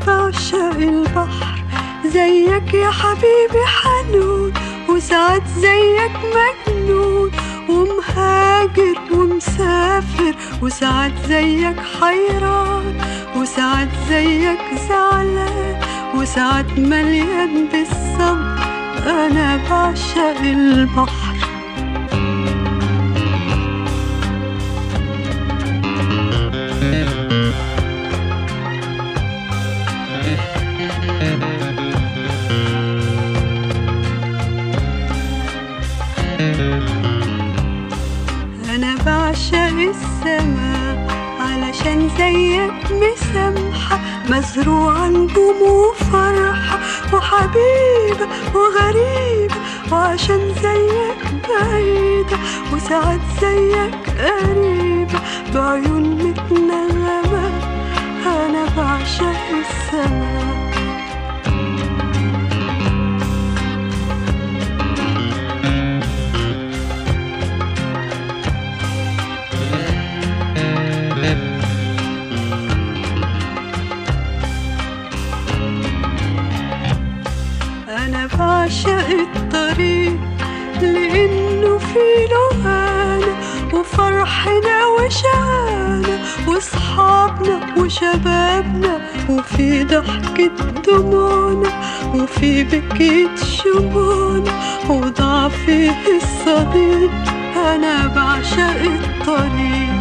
بعشق البحر زيك يا حبيبي حنون، وساعات زيك مجنون ومهاجر ومسافر، وساعات زيك حيران، وساعات زيك زعلان، وساعات مليان بالصبر. أنا بعشق البحر. أنا بعشق السماء علشان زيك مسامحة، مزروعة نجوم وفرحة وحبيبة وغريبة، وعشان زيك بعيدة وساعات زيك قريبة بعيون متنغمة. أنا بعشق السماء. أنا بعشق الطريق لأنه فيه لهانا وفرحنا وشقانا وصحابنا وشبابنا، وفي ضحكة دموعنا وفي بكية شموعنا وضعفي الصديق. أنا بعشق الطريق.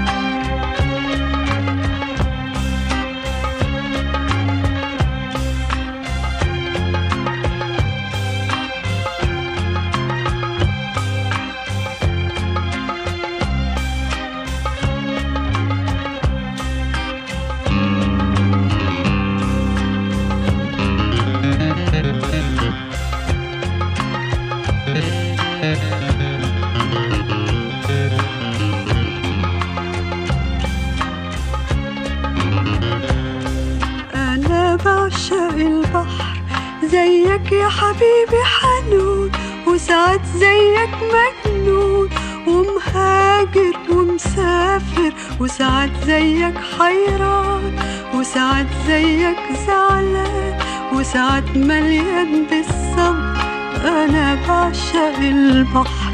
أنا بعشق البحر زيك يا حبيبي حنون، وساعات زيك مجنون ومهاجر ومسافر، وساعات زيك حيران، وساعات زيك زعلان، وساعات مليان بالصبر. أنا بعشق البحر.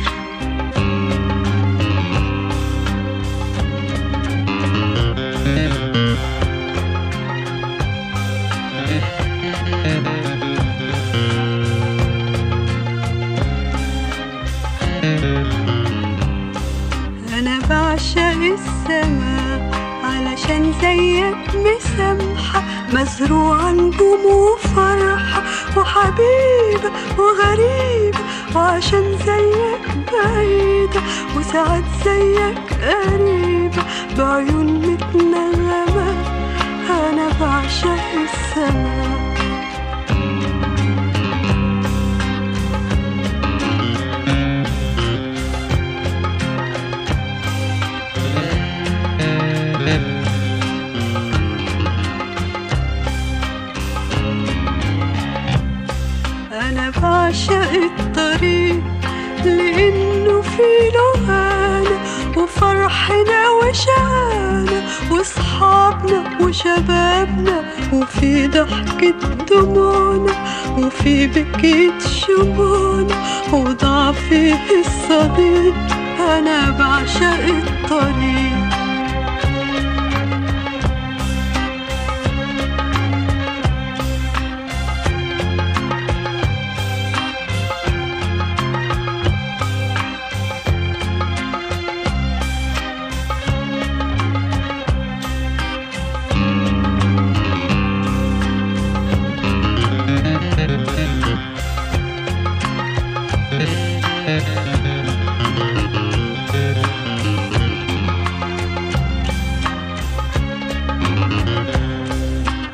أنا بعشق السماء علشان زيك مسامحة، مزروعة نجوم وفرحة وحبيبة وغريبة، وعشان زيك بعيدة وساعات زيك قريبة بعيون متنغمة. أنا بعشق السماء. أنا بعشق الطريق لأنه فيه لهانا وفرحنا وشقانا وصحابنا وشبابنا، وفي ضحكة دموعنا وفي بكية شموعنا وضعفي الصديق. أنا بعشق الطريق.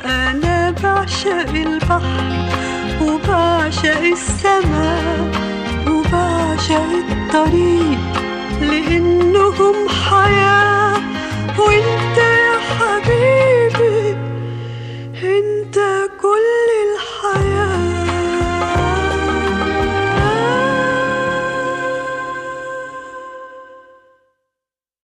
أنا بعشق البحر وبعشق السماء وبعشق الطريق لأنهم حياة